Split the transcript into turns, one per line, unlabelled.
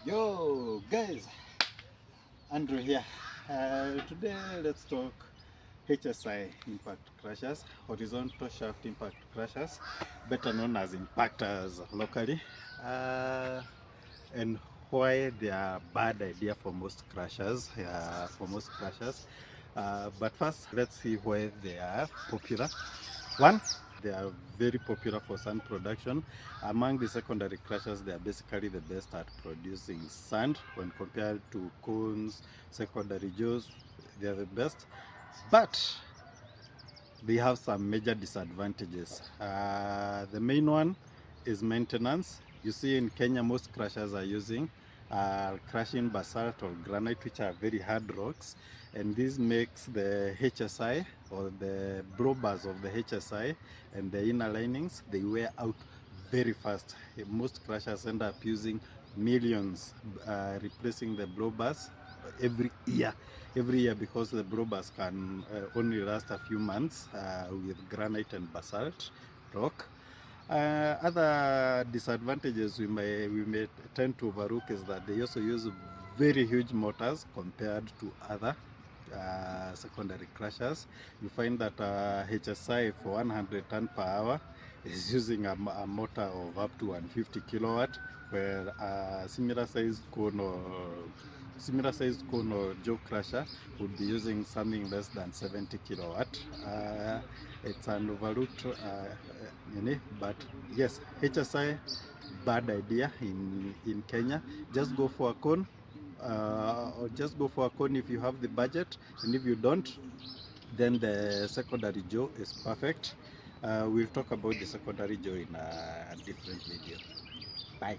Yo guys, Andrew here. Today let's talk HSI impact crushers, horizontal shaft impact crushers, better known as impactors locally, and why they are a bad idea for most crushers. But first, let's see why they are popular. One, they are very popular for sand production. Among the secondary crushers, they are basically the best at producing sand when compared to cones, secondary jaws. They are the best. But they have some major disadvantages. The main one is maintenance. You see in Kenya, most crushers are using crushing basalt or granite, which are very hard rocks. And this makes the HSI or the blow bars of the HSI and the inner linings, they wear out very fast. Most crushers end up using millions replacing the blow bars every year because the blow bars can only last a few months with granite and basalt rock. Other disadvantages we may tend to overlook is that they also use very huge motors compared to other secondary crushers. You find that HSI for 100 ton per hour is using a motor of up to 150 kilowatt, where a similar sized cone or jaw crusher would be using something less than 70 kilowatt. It's an overlooked but yes, HSI, bad idea in Kenya. Just go for a cone, or just go for a cone if you have the budget, and if you don't, then the secondary jaw is perfect. We'll talk about the secondary jaw in a different video. Bye.